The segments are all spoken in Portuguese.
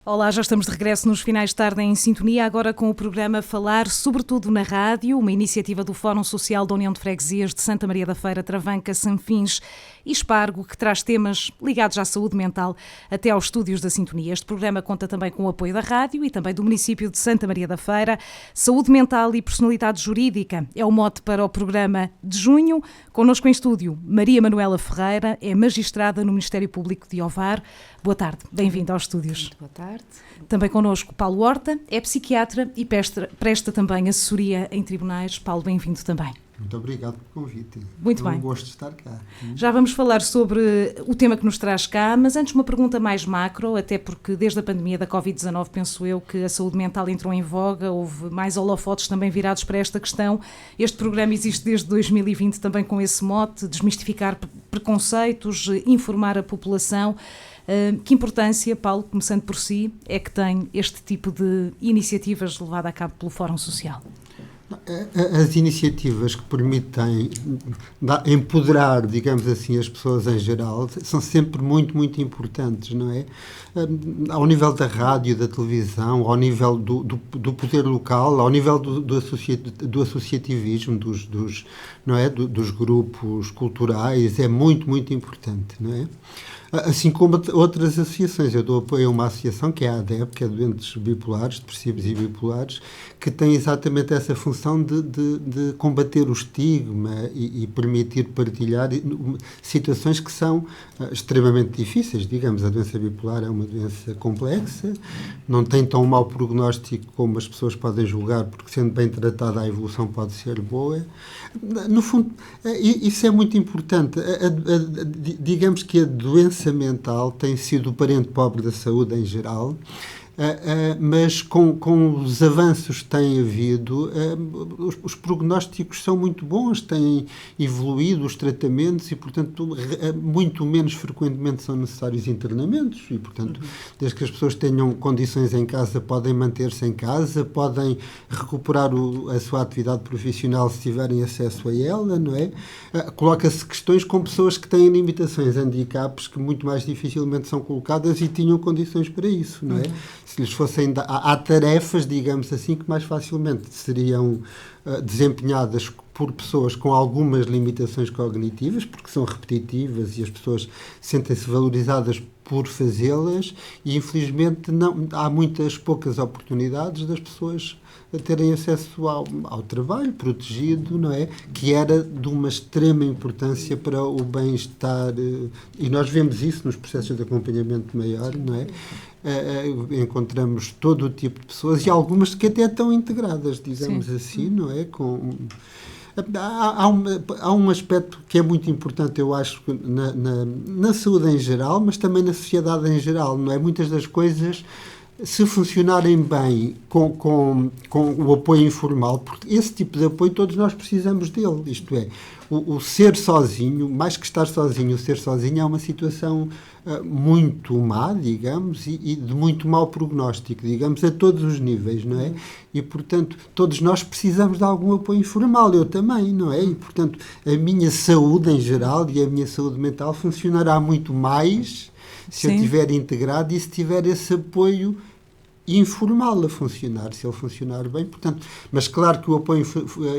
Olá, já estamos de regresso nos finais de tarde em sintonia, agora com o programa Falar Sobretudo na Rádio, uma iniciativa do Fórum Social da União de Freguesias de Santa Maria da Feira, Travanca, Sanfins e Espargo, que traz temas ligados à saúde mental até aos estúdios da sintonia. Este programa conta também com o apoio da rádio e também do município de Santa Maria da Feira. Saúde mental e personalidade jurídica é o mote para o programa de junho. Connosco em estúdio, Maria Manuela Ferreira, é magistrada no Ministério Público de Ovar. Boa tarde, bem-vinda aos estúdios. Muito boa tarde. Também connosco Paulo Horta, é psiquiatra e presta também assessoria em tribunais. Paulo, bem-vindo também. Muito obrigado pelo convite. Muito bem. É um gosto de estar cá. Já vamos falar sobre o tema que nos traz cá, mas antes uma pergunta mais macro, até porque desde a pandemia da Covid-19 penso eu que a saúde mental entrou em voga, houve mais holofotes também virados para esta questão. Este programa existe desde 2020 também com esse mote, desmistificar preconceitos, informar a população. Que importância, Paulo, começando por si, é que tem este tipo de iniciativas levada a cabo pelo Fórum Social? As iniciativas que permitem empoderar, digamos assim, as pessoas em geral, são sempre muito, muito importantes, não é? Ao nível da rádio, da televisão, ao nível do poder local, ao nível do associativismo, não é? Dos grupos culturais, é muito, muito importante, não é? Assim como outras associações. Eu dou apoio a uma associação que é a ADEP, que é Doentes Bipolares, Depressivos e Bipolares, que tem exatamente essa função de combater o estigma e permitir partilhar situações que são extremamente difíceis. Digamos, a doença bipolar é uma doença complexa, não tem tão mau prognóstico como as pessoas podem julgar, porque sendo bem tratada a evolução pode ser boa. No fundo, isso é muito importante. Digamos que a doença mental tem sido o parente pobre da saúde em geral, mas com os avanços que têm havido, os prognósticos são muito bons, têm evoluído os tratamentos e, portanto, muito menos frequentemente são necessários internamentos e, portanto, desde que as pessoas tenham condições em casa, podem manter-se em casa, podem recuperar a sua atividade profissional se tiverem acesso a ela, não é? Coloca-se questões com pessoas que têm limitações, handicaps, que muito mais dificilmente são colocadas e tinham condições para isso, não é? Se lhes fossem... Há tarefas, digamos assim, que mais facilmente seriam desempenhadas por pessoas com algumas limitações cognitivas, porque são repetitivas e as pessoas sentem-se valorizadas por fazê-las e, infelizmente, há poucas oportunidades das pessoas terem acesso ao trabalho protegido, não é? Que era de uma extrema importância para o bem-estar, e nós vemos isso nos processos de acompanhamento maior, não é? Encontramos todo o tipo de pessoas e algumas que até estão integradas, digamos assim, não é? Há um aspecto que é muito importante, eu acho, na saúde em geral, mas também na sociedade em geral, não é? Muitas das coisas, se funcionarem bem com o apoio informal, porque esse tipo de apoio todos nós precisamos dele, isto é, o ser sozinho, mais que estar sozinho, o ser sozinho é uma situação muito má, digamos, e de muito mau prognóstico, digamos, a todos os níveis, não é? E, portanto, todos nós precisamos de algum apoio informal, eu também, não é? E, portanto, a minha saúde em geral e a minha saúde mental funcionará muito mais se eu estiver integrado e se tiver esse apoio informal a funcionar, se ele funcionar bem, portanto, mas claro que o apoio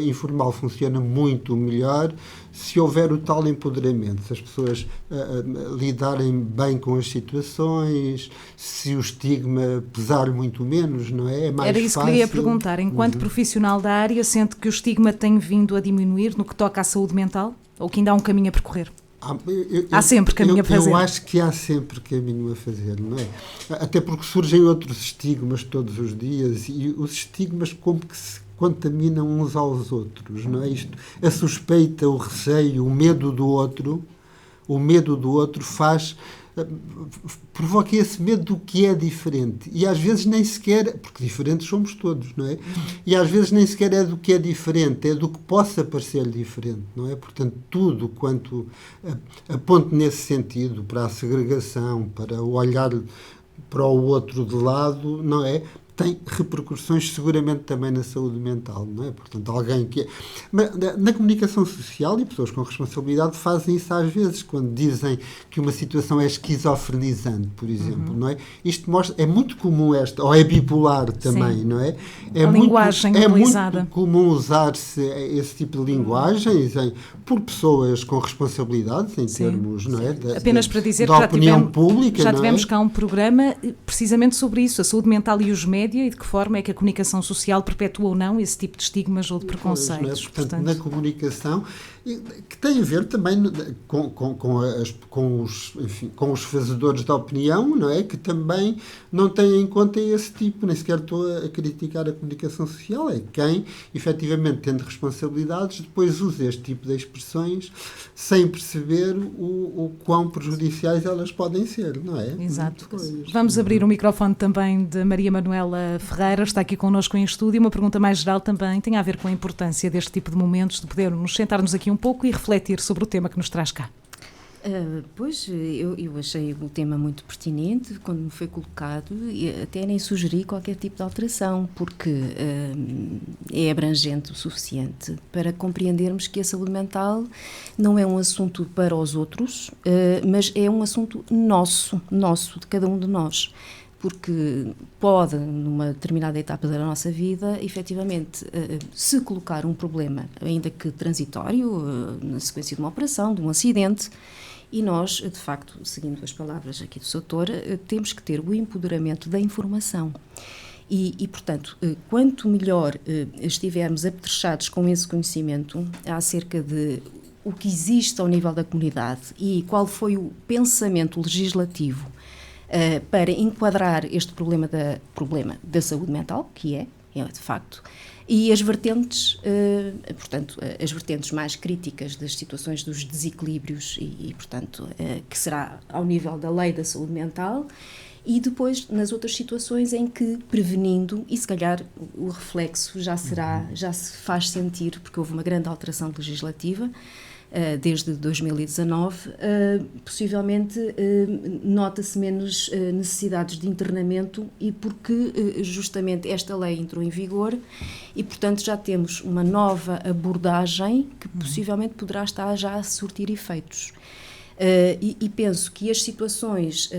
informal funciona muito melhor se houver o tal empoderamento, se as pessoas lidarem bem com as situações, se o estigma pesar muito menos, não é? É mais Era isso fácil. Que lhe ia perguntar, enquanto profissional da área, sente que o estigma tem vindo a diminuir no que toca à saúde mental? Ou que ainda há um caminho a percorrer? Há sempre caminho a fazer. Eu acho que há sempre caminho a fazer, não é? Até porque surgem outros estigmas todos os dias e os estigmas como que se contaminam uns aos outros, não é? Isto, a suspeita, o receio, o medo do outro provoca esse medo do que é diferente. E às vezes nem sequer, porque diferentes somos todos, não é? E às vezes nem sequer é do que é diferente, é do que possa parecer diferente, não é? Portanto, tudo quanto aponte nesse sentido, para a segregação, para o olhar para o outro de lado, não é? tem repercussões seguramente também na saúde mental, não é? Portanto, alguém que... Mas na comunicação social, e pessoas com responsabilidade fazem isso às vezes, quando dizem que uma situação é esquizofrenizante, por exemplo, não é? Isto mostra... É muito comum esta, ou é bipolar também, sim, não é? A linguagem utilizada. É muito comum usar-se esse tipo de linguagens por pessoas com responsabilidades em Sim. termos, não é? Apenas para dizer da que opinião pública, já não tivemos é? cá um programa precisamente sobre isso, a saúde mental e os média, e de que forma é que a comunicação social perpetua ou não esse tipo de estigmas ou de preconceitos. Pois, não é? Portanto, na comunicação, que tem a ver também com os fazedores da opinião, não é? Que também não têm em conta esse tipo, nem sequer estou a criticar a comunicação social, é quem, efetivamente, tendo responsabilidades, depois usa este tipo de expressões sem perceber o quão prejudiciais elas podem ser, não é? Exato. Vamos abrir o microfone também de Maria Manuela Ferreira, está aqui connosco em estúdio. Uma pergunta mais geral também tem a ver com a importância deste tipo de momentos, de podermos sentar-nos aqui um pouco e refletir sobre o tema que nos traz cá. Pois, eu achei o tema muito pertinente quando me foi colocado e até nem sugeri qualquer tipo de alteração, porque é abrangente o suficiente para compreendermos que a saúde mental não é um assunto para os outros, mas é um assunto nosso, de cada um de nós. Porque pode, numa determinada etapa da nossa vida, efetivamente, se colocar um problema, ainda que transitório, na sequência de uma operação, de um acidente, e nós, de facto, seguindo as palavras aqui do Sr. Doutor, temos que ter o empoderamento da informação. E, portanto, quanto melhor estivermos apetrechados com esse conhecimento acerca de o que existe ao nível da comunidade e qual foi o pensamento legislativo para enquadrar este problema da saúde mental, que é de facto, e as vertentes, portanto, as vertentes mais críticas das situações dos desequilíbrios portanto, que será ao nível da lei da saúde mental, e depois nas outras situações em que, prevenindo, e se calhar o reflexo já se faz sentir, porque houve uma grande alteração legislativa, desde 2019, possivelmente nota-se menos necessidades de internamento e porque justamente esta lei entrou em vigor e, portanto, já temos uma nova abordagem que possivelmente poderá estar já a surtir efeitos. E penso que as situações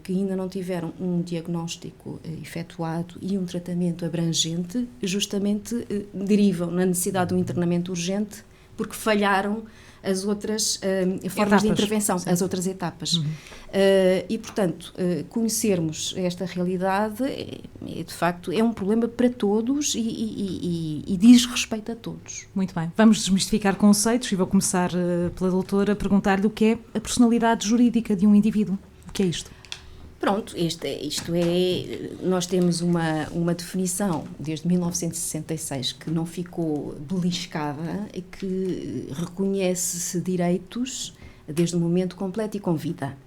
que ainda não tiveram um diagnóstico efetuado e um tratamento abrangente justamente derivam na necessidade de um internamento urgente porque falharam as outras formas de intervenção, sim. As outras etapas. E, portanto, conhecermos esta realidade, de facto, é um problema para todos e diz respeito a todos. Muito bem. Vamos desmistificar conceitos e vou começar pela doutora a perguntar-lhe o que é a personalidade jurídica de um indivíduo. O que é isto? Pronto, isto é, nós temos uma definição desde 1966 que não ficou beliscada e que reconhece-se direitos desde o momento completo e com vida.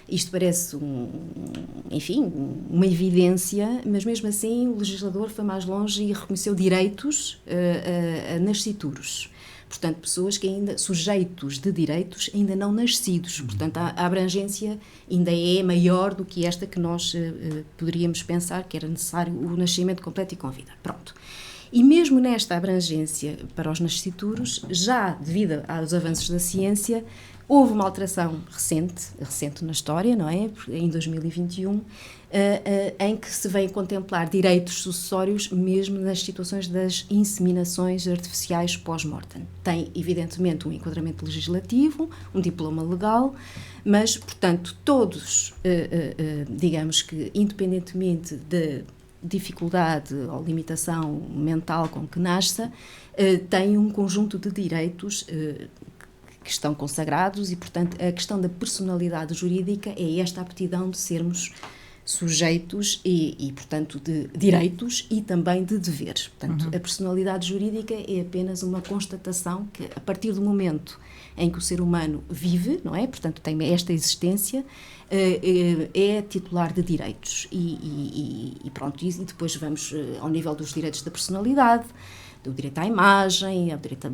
Isto parece, uma evidência, mas mesmo assim o legislador foi mais longe e reconheceu direitos a nascituros. Portanto, pessoas que ainda, sujeitos de direitos ainda não nascidos. Portanto, a abrangência ainda é maior do que esta que nós poderíamos pensar que era necessário o nascimento completo e com vida. Pronto. E mesmo nesta abrangência para os nascituros, já devido aos avanços da ciência, houve uma alteração recente na história, não é? Em 2021, em que se vem contemplar direitos sucessórios mesmo nas situações das inseminações artificiais pós-mortem. Tem, evidentemente, um enquadramento legislativo, um diploma legal, mas, portanto, todos, digamos que, independentemente de dificuldade ou limitação mental com que nasça, têm um conjunto de direitos que estão consagrados e, portanto, a questão da personalidade jurídica é esta aptidão de sermos sujeitos e, portanto, de direitos e também de deveres. Portanto, a personalidade jurídica é apenas uma constatação que, a partir do momento em que o ser humano vive, não é? Portanto, tem esta existência, é titular de direitos. E pronto, e depois vamos ao nível dos direitos da personalidade, do direito à imagem, ao direito,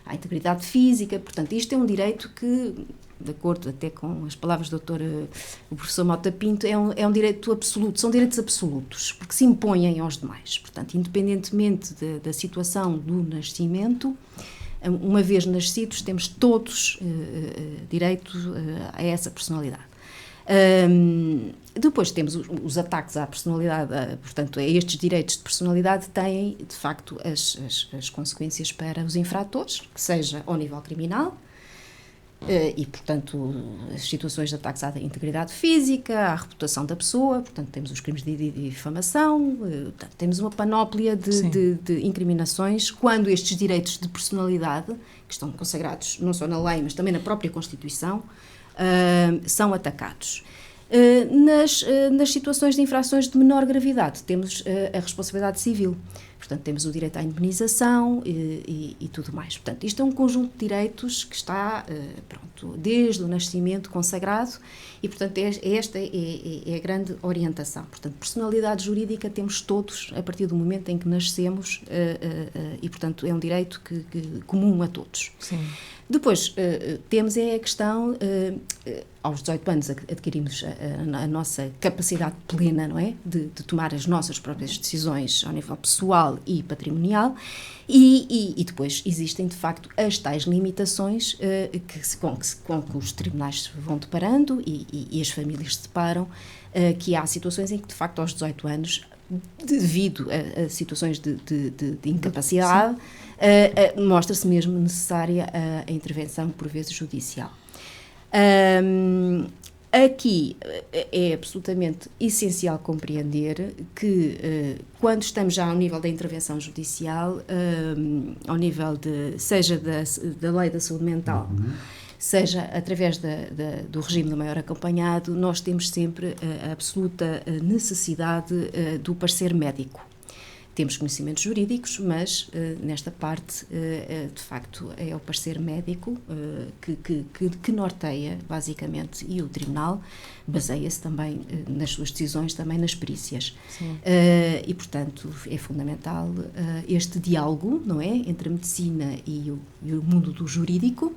à integridade física. Portanto, isto é um direito que de acordo até com as palavras do o professor Mota Pinto, é um direito absoluto, são direitos absolutos, porque se impõem aos demais. Portanto, independentemente da situação do nascimento, uma vez nascidos, temos todos direito a essa personalidade. Depois temos os ataques à personalidade, portanto, estes direitos de personalidade têm, de facto, as consequências para os infratores, que seja ao nível criminal, e, portanto, as situações de ataques à integridade física, à reputação da pessoa, portanto, temos os crimes de difamação, portanto, temos uma panóplia de incriminações quando estes direitos de personalidade, que estão consagrados não só na lei, mas também na própria Constituição, são atacados. Nas situações de infrações de menor gravidade, temos a responsabilidade civil. Portanto, temos o direito à indemnização e tudo mais. Portanto, isto é um conjunto de direitos que está, desde o nascimento consagrado e, portanto, esta é a grande orientação. Portanto, personalidade jurídica temos todos a partir do momento em que nascemos e, portanto, é um direito comum a todos. Sim. Depois, temos a questão, aos 18 anos adquirimos a nossa capacidade plena, não é? De tomar as nossas próprias decisões ao nível pessoal e patrimonial e depois existem, de facto, as tais limitações com que os tribunais se vão deparando e as famílias se deparam, que há situações em que, de facto, aos 18 anos, devido a situações de incapacidade, mostra-se mesmo necessária a intervenção, por vezes, judicial. Aqui é absolutamente essencial compreender que, quando estamos já ao nível da intervenção judicial, ao nível seja da lei da saúde mental, seja através do regime do maior acompanhado, nós temos sempre a absoluta necessidade do parecer médico. Temos conhecimentos jurídicos, mas nesta parte, de facto, é o parecer médico que norteia, basicamente, e o tribunal baseia-se também nas suas decisões, também nas perícias. E, portanto, é fundamental este diálogo, não é, entre a medicina e o mundo do jurídico,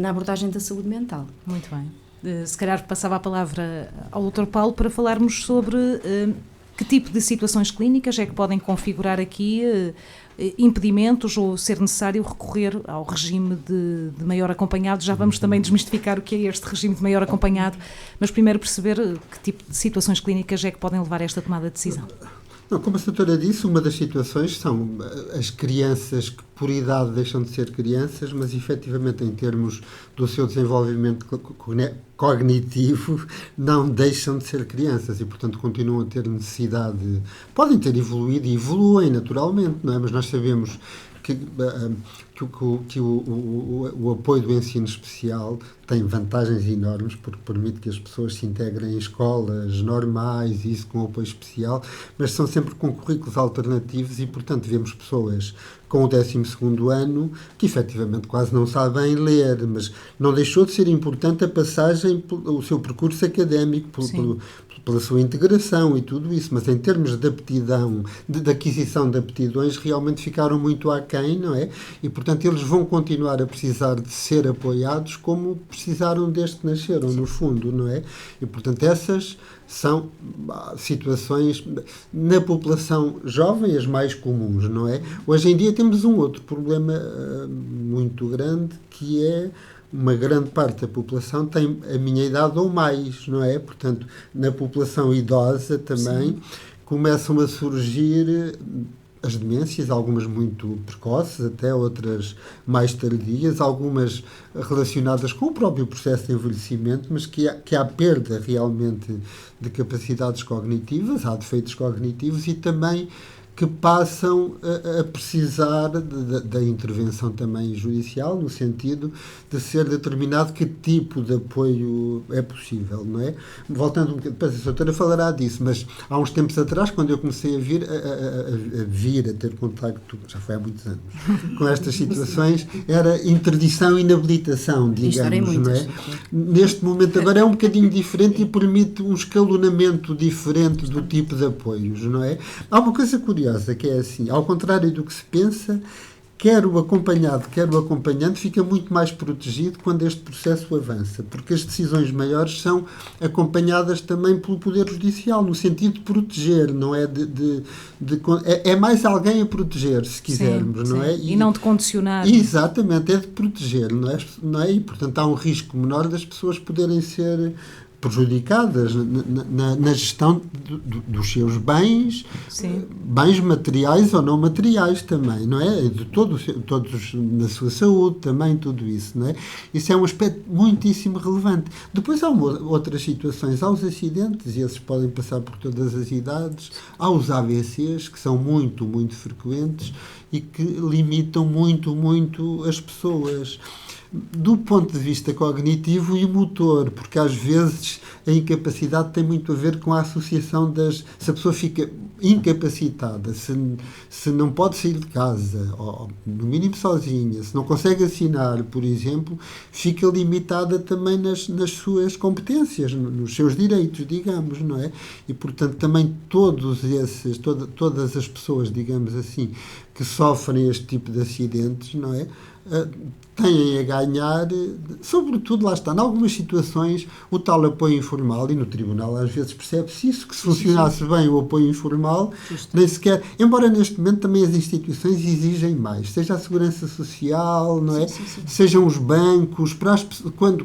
na abordagem da saúde mental. Muito bem. Se calhar passava a palavra ao Dr. Paulo para falarmos sobre que tipo de situações clínicas é que podem configurar aqui impedimentos ou ser necessário recorrer ao regime de maior acompanhado. Já vamos também desmistificar o que é este regime de maior acompanhado, mas primeiro perceber que tipo de situações clínicas é que podem levar a esta tomada de decisão. Não, como a doutora disse, uma das situações são as crianças que por idade deixam de ser crianças, mas efetivamente em termos do seu desenvolvimento cognitivo não deixam de ser crianças e, portanto, continuam a ter necessidade, podem ter evoluído e evoluem naturalmente, não é? Mas nós sabemos que o apoio do ensino especial tem vantagens enormes porque permite que as pessoas se integrem em escolas normais e isso com apoio especial, mas são sempre com currículos alternativos e, portanto, vemos pessoas com o 12º ano que efetivamente quase não sabem ler, mas não deixou de ser importante a passagem, o seu percurso académico, pela sua integração e tudo isso, mas em termos de aptidão, de aquisição de aptidões, realmente ficaram muito aquém, não é? E, portanto, eles vão continuar a precisar de ser apoiados como precisaram desde que nasceram, no fundo, não é? E, portanto, essas são situações na população jovem as mais comuns, não é? Hoje em dia temos um outro problema muito grande, que é uma grande parte da população tem a minha idade ou mais, não é? Portanto, na população idosa também começam a surgir as demências, algumas muito precoces, até outras mais tardias, algumas relacionadas com o próprio processo de envelhecimento, mas que há perda realmente de capacidades cognitivas, há defeitos cognitivos e também que passam a precisar da intervenção também judicial, no sentido de ser determinado que tipo de apoio é possível, não é? Voltando um bocadinho, depois a doutora falará disso, mas há uns tempos atrás, quando eu comecei a ter contacto, já foi há muitos anos, com estas situações, era interdição e inabilitação, digamos, não é? Neste momento agora é um bocadinho diferente e permite um escalonamento diferente do tipo de apoios, não é? Há uma coisa curiosa, que é assim, ao contrário do que se pensa, quer o acompanhado, quer o acompanhante, fica muito mais protegido quando este processo avança, porque as decisões maiores são acompanhadas também pelo Poder Judicial, no sentido de proteger, não é é mais alguém a proteger, se quisermos, não é? E não de condicionar. Exatamente, é de proteger, não é? E, portanto, há um risco menor das pessoas poderem ser prejudicadas na gestão dos seus bens, bens materiais ou não materiais também, não é? De todos na sua saúde também, tudo isso, não é? Isso é um aspecto muitíssimo relevante. Depois há outras situações, há os acidentes, e esses podem passar por todas as idades, há os AVCs, que são muito, muito frequentes e que limitam muito, muito as pessoas. Do ponto de vista cognitivo e motor, porque às vezes a incapacidade tem muito a ver com a associação se a pessoa fica incapacitada, se não pode sair de casa, ou no mínimo sozinha, se não consegue assinar, por exemplo, fica limitada também nas suas competências, nos seus direitos, digamos, não é? E, portanto, também todas as pessoas, digamos assim, que sofrem este tipo de acidentes, não é? Têm a ganhar, sobretudo, lá está, em algumas situações, o tal apoio informal, e no tribunal às vezes percebe-se isso, que se funcionasse bem o apoio informal, nem sequer, embora neste momento também as instituições exigem mais, seja a segurança social, não é? Sejam os bancos,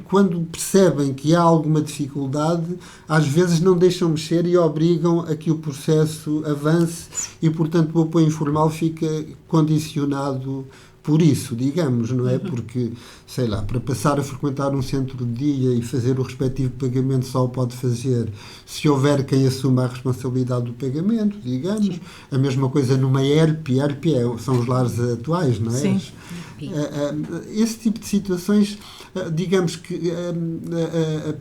quando percebem que há alguma dificuldade, às vezes não deixam mexer e obrigam a que o processo avance e, portanto, o apoio informal fica condicionado por isso, digamos, não é? Porque, sei lá, para passar a frequentar um centro de dia e fazer o respectivo pagamento só o pode fazer se houver quem assuma a responsabilidade do pagamento, digamos. A mesma coisa numa ERP são os lares atuais, não é? Sim. Esse tipo de situações, digamos que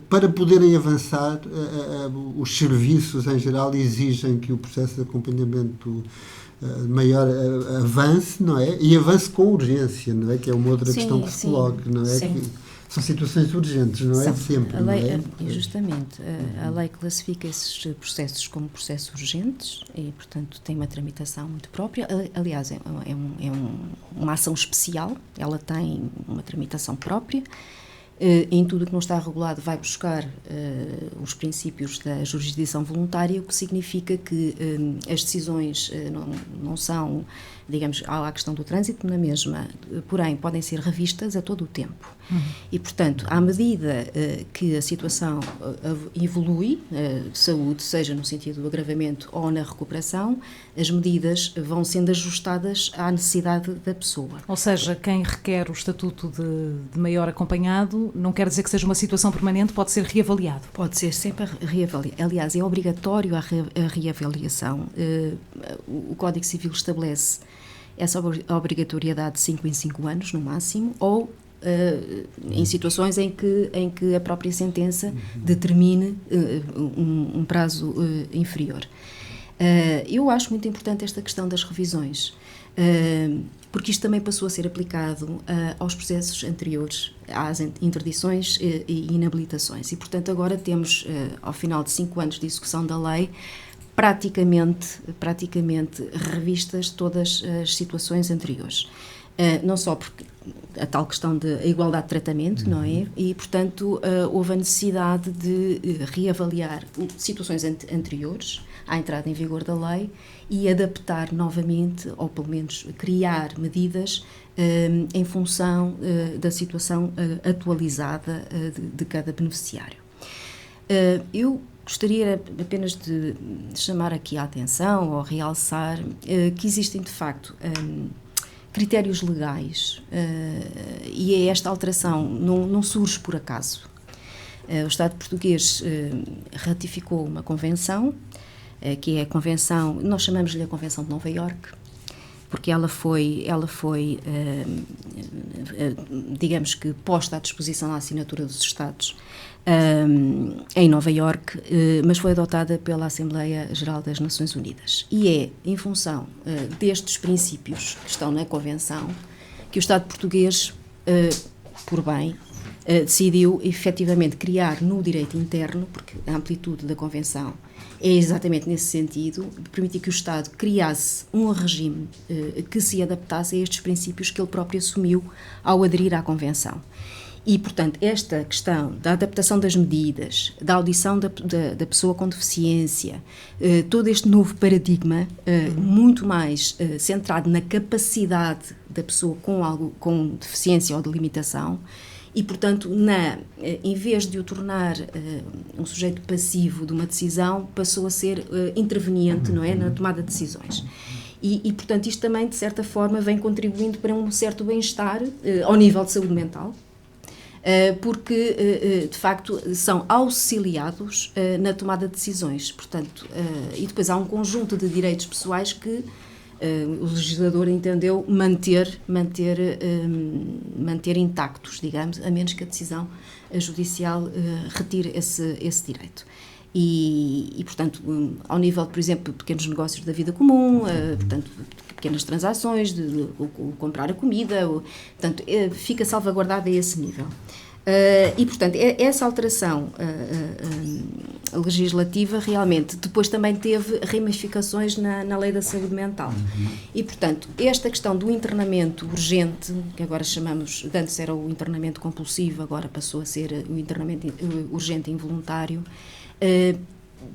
para poderem avançar, os serviços em geral exigem que o processo de acompanhamento maior avance, não é? E avance com urgência, não é? Que é uma outra questão que se coloca, não é? Que são situações urgentes, não é? Sempre, a lei, não é? Justamente, a lei classifica esses processos como processos urgentes e, portanto, tem uma tramitação muito própria. Aliás, uma ação especial, ela tem uma tramitação própria. Em tudo o que não está regulado vai buscar os princípios da jurisdição voluntária, o que significa que as decisões não são, digamos, há a questão do trânsito na mesma, porém podem ser revistas a todo o tempo. E, portanto, à medida que a situação evolui, de saúde, seja no sentido do agravamento ou na recuperação, as medidas vão sendo ajustadas à necessidade da pessoa. Ou seja, quem requer o estatuto de maior acompanhado não quer dizer que seja uma situação permanente, pode ser reavaliado. Pode ser sempre reavaliado. Aliás, é obrigatório a reavaliação. O Código Civil estabelece essa obrigatoriedade de 5 em 5 anos, no máximo, ou em situações em que a própria sentença determine um prazo inferior. Eu acho muito importante esta questão das revisões, porque isto também passou a ser aplicado aos processos anteriores, às interdições e inabilitações. E, portanto, agora temos, ao final de 5 anos de execução da lei, praticamente revistas todas as situações anteriores. Não só porque a tal questão da igualdade de tratamento, não é? E, portanto, houve a necessidade de reavaliar situações anteriores à entrada em vigor da lei e adaptar novamente, ou pelo menos criar medidas em função da situação atualizada de cada beneficiário. Eu gostaria apenas de chamar aqui a atenção ou realçar que existem, de facto, critérios legais e esta alteração não surge por acaso. O Estado português ratificou uma convenção, que é a Convenção, nós chamamos-lhe a Convenção de Nova Iorque, porque ela foi digamos que posta à disposição da assinatura dos Estados em Nova Iorque, mas foi adotada pela Assembleia Geral das Nações Unidas. E é em função destes princípios que estão na Convenção que o Estado português, por bem, decidiu efetivamente criar no direito interno, porque a amplitude da Convenção É exatamente nesse sentido, permitir que o Estado criasse um regime que se adaptasse a estes princípios que ele próprio assumiu ao aderir à Convenção. E, portanto, esta questão da adaptação das medidas, da audição da pessoa com deficiência, todo este novo paradigma, muito mais centrado na capacidade da pessoa com deficiência ou de limitação, e, portanto, em vez de o tornar um sujeito passivo de uma decisão, passou a ser interveniente, não é, na tomada de decisões. E, portanto, isto também, de certa forma, vem contribuindo para um certo bem-estar ao nível de saúde mental, porque, de facto, são auxiliados na tomada de decisões. Portanto, e depois há um conjunto de direitos pessoais que o legislador entendeu manter intactos, digamos, a menos que a decisão judicial retire esse direito. E, portanto, ao nível, por exemplo, de pequenos negócios da vida comum, portanto, pequenas transações, de comprar a comida, portanto, fica salvaguardado a esse nível. E, portanto, essa alteração legislativa realmente depois também teve ramificações na lei da saúde mental. E, portanto, esta questão do internamento urgente, que agora chamamos, antes era o internamento compulsivo, agora passou a ser o internamento urgente involuntário,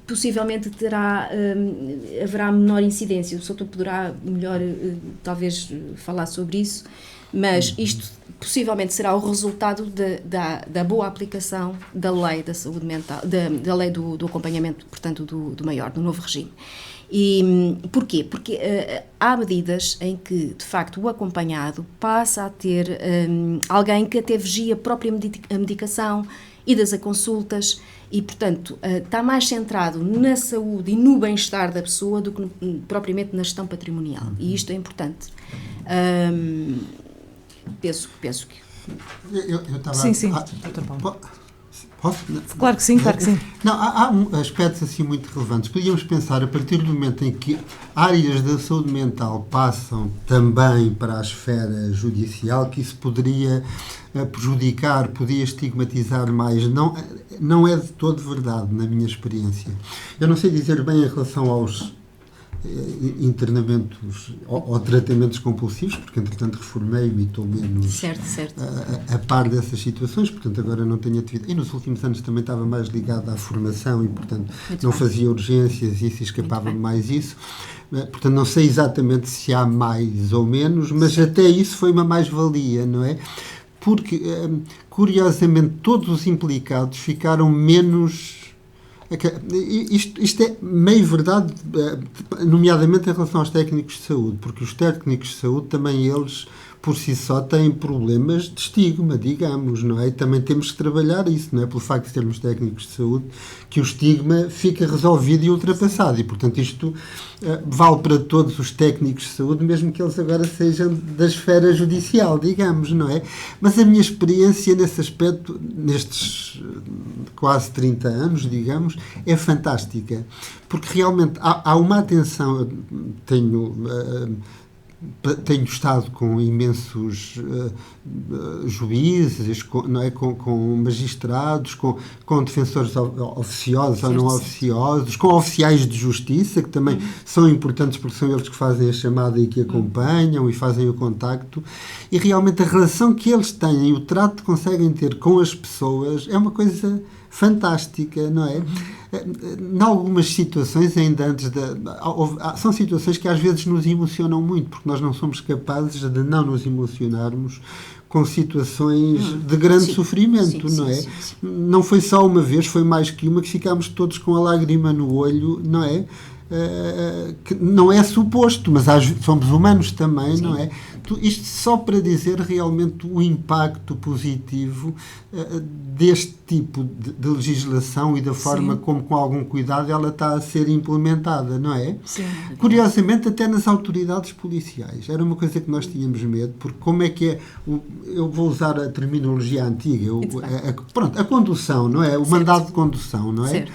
possivelmente haverá menor incidência. O Soutor poderá melhor, talvez, falar sobre isso, mas isto possivelmente será o resultado da boa aplicação da lei da saúde mental, da lei do acompanhamento, portanto, do maior, do novo regime. E porquê? Porque há medidas em que, de facto, o acompanhado passa a ter alguém que até vigia a própria medicação, idas a consultas, e, portanto, está mais centrado na saúde e no bem-estar da pessoa do que propriamente na gestão patrimonial. E isto é importante. Penso que... Eu estava... Sim, Dr. Paulo. Posso? Claro que sim. Não, há aspectos assim muito relevantes. Podíamos pensar, a partir do momento em que áreas da saúde mental passam também para a esfera judicial, que isso poderia prejudicar, podia estigmatizar mais. Não é de todo verdade, na minha experiência. Eu não sei dizer bem em relação aos internamentos ou tratamentos compulsivos, porque entretanto reformei-me e estou menos a par dessas situações, portanto agora não tenho atividade. E nos últimos anos também estava mais ligado à formação e, portanto, não fazia urgências e isso escapava-me mais isso. Portanto, não sei exatamente se há mais ou menos, mas até isso foi uma mais-valia, não é? Porque, curiosamente, todos os implicados ficaram menos... Isto é meio verdade, nomeadamente em relação aos técnicos de saúde, porque os técnicos de saúde também eles, por si só, têm problemas de estigma, digamos, não é? E também temos que trabalhar isso, não é? Pelo facto de termos técnicos de saúde, que o estigma fica resolvido e ultrapassado. E, portanto, isto vale para todos os técnicos de saúde, mesmo que eles agora sejam da esfera judicial, digamos, não é? Mas a minha experiência nesse aspecto, nestes quase 30 anos, digamos, é fantástica. Porque realmente há uma atenção, eu tenho estado com imensos juízes, com magistrados, com defensores oficiosos ou não oficiosos, com oficiais de justiça, que também são importantes porque são eles que fazem a chamada e que acompanham e fazem o contacto, e realmente a relação que eles têm, o trato que conseguem ter com as pessoas é uma coisa fantástica, não é? Em algumas situações, ainda antes são situações que às vezes nos emocionam muito, porque nós não somos capazes de não nos emocionarmos com situações de grande sofrimento, não é? Sim. Não foi só uma vez, foi mais que uma, que ficámos todos com a lágrima no olho, não é? Que não é suposto, mas somos humanos também, não é? Isto só para dizer realmente o impacto positivo deste tipo de legislação e da forma como, com algum cuidado, ela está a ser implementada, não é? Sim. Curiosamente, até nas autoridades policiais. Era uma coisa que nós tínhamos medo, porque como é que é... Eu vou usar a terminologia antiga, a condução, não é? O mandado de condução, não é? Certo.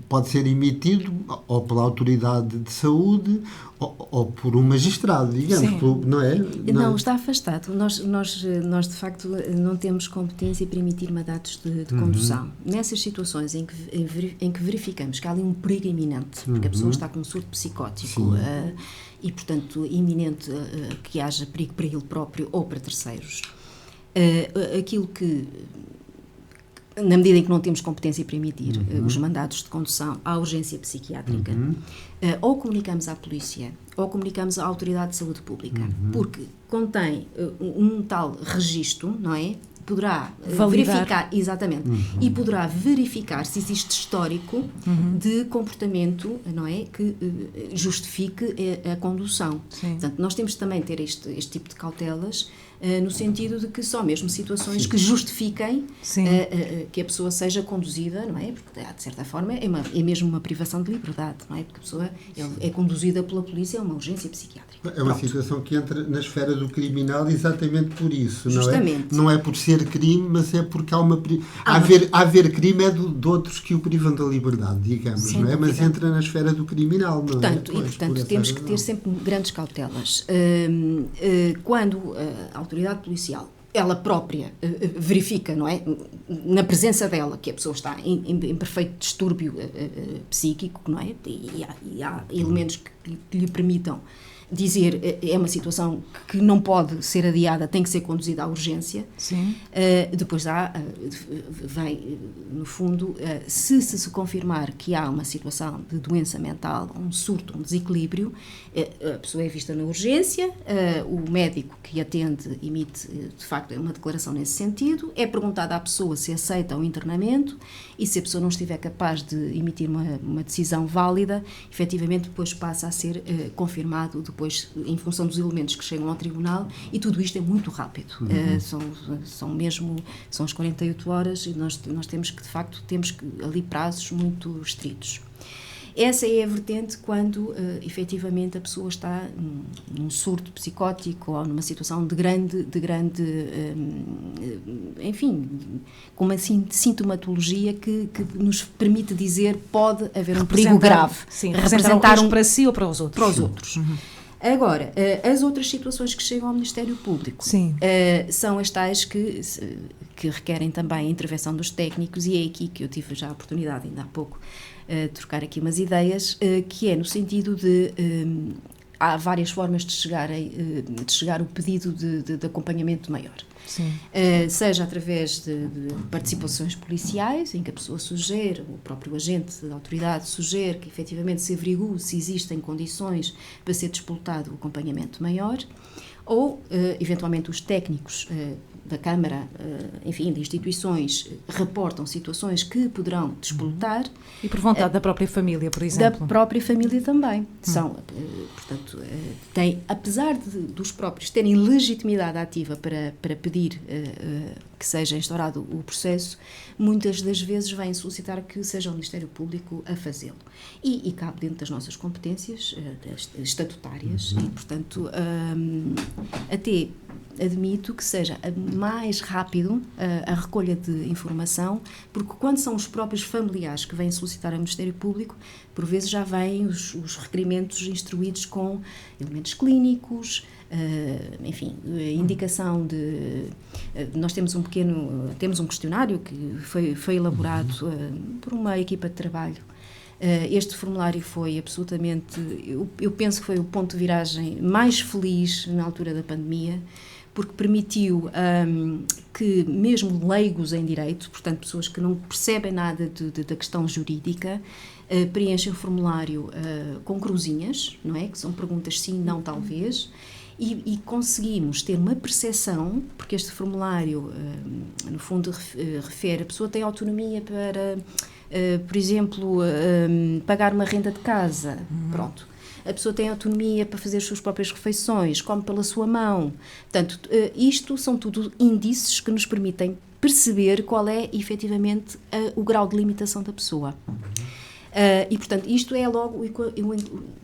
Pode ser emitido ou pela autoridade de saúde ou por um magistrado, digamos, não é? Não, está afastado. Nós, de facto, não temos competência para emitir mandatos de condução. Nessas situações em que verificamos que há ali um perigo iminente, porque a pessoa está com um surto psicótico e, portanto, iminente que haja perigo para ele próprio ou para terceiros, aquilo que, na medida em que não temos competência para emitir os mandados de condução à urgência psiquiátrica, ou comunicamos à polícia ou comunicamos à autoridade de saúde pública, porque contém um tal registro, não é? Poderá verificar, exatamente, e poderá verificar se existe histórico de comportamento, não é, que justifique a condução. Sim. Portanto, nós temos também de ter este tipo de cautelas, no sentido de que só mesmo situações que justifiquem que a pessoa seja conduzida, não é? Porque, de certa forma, é mesmo uma privação de liberdade, não é? Porque a pessoa é conduzida pela polícia a uma urgência psiquiátrica. É uma situação que entra na esfera do criminal exatamente por isso, justamente. Não é por ser crime, mas é porque há uma... haver crime é de outros que o privam da liberdade, digamos, não é? Mas entra na esfera do criminal, não é? Portanto, temos que ter sempre grandes cautelas. Quando a autoridade policial, ela própria, verifica, não é? Na presença dela, que a pessoa está em perfeito distúrbio psíquico, não é? E há elementos que lhe permitam dizer é uma situação que não pode ser adiada, tem que ser conduzida à urgência. Sim. Depois vem, no fundo, se confirmar que há uma situação de doença mental, um surto, um desequilíbrio, a pessoa é vista na urgência, o médico que atende emite, de facto, uma declaração nesse sentido, é perguntada à pessoa se aceita o internamento e se a pessoa não estiver capaz de emitir uma decisão válida, efetivamente depois passa a ser confirmado depois, em função dos elementos que chegam ao tribunal, e tudo isto é muito rápido. São as 48 horas e nós temos que, de facto, ali prazos muito estritos. Essa é a vertente quando, efetivamente, a pessoa está num surto psicótico ou numa situação de grande enfim, com uma sintomatologia que nos permite dizer pode haver um perigo grave. Sim, representar para si ou para os outros. Para os outros. Agora, as outras situações que chegam ao Ministério Público são as tais que requerem também a intervenção dos técnicos, e é aqui que eu tive já a oportunidade, ainda há pouco, de trocar aqui umas ideias, que é no sentido de... há várias formas de chegar o pedido de acompanhamento maior. Seja através de participações policiais, em que a pessoa sugere, o próprio agente da autoridade sugere que efetivamente se averigue se existem condições para ser disputado o acompanhamento maior, ou eventualmente os técnicos da Câmara, enfim, de instituições, reportam situações que poderão disputar. E por vontade da própria família, por exemplo. Da própria família também. Portanto, apesar dos próprios terem legitimidade ativa para pedir que seja instaurado o processo, muitas das vezes vêm solicitar que seja o Ministério Público a fazê-lo. E cabe dentro das nossas competências estatutárias e, portanto, até admito que seja mais rápido a recolha de informação, porque quando são os próprios familiares que vêm solicitar ao Ministério Público, por vezes já vêm os requerimentos instruídos com elementos clínicos, enfim, indicação de... Nós temos um questionário que foi elaborado por uma equipa de trabalho. Este formulário foi absolutamente... Eu penso que foi o ponto de viragem mais feliz na altura da pandemia, porque permitiu que mesmo leigos em direito, portanto pessoas que não percebem nada da questão jurídica, preenchem o formulário com cruzinhas, não é? Que são perguntas sim, não, talvez, e conseguimos ter uma percepção, porque este formulário, no fundo, refere, a pessoa tem autonomia para, por exemplo, pagar uma renda de casa, pronto. A pessoa tem autonomia para fazer as suas próprias refeições, come pela sua mão. Portanto, isto são tudo índices que nos permitem perceber qual é, efetivamente, o grau de limitação da pessoa. E, portanto, isto é logo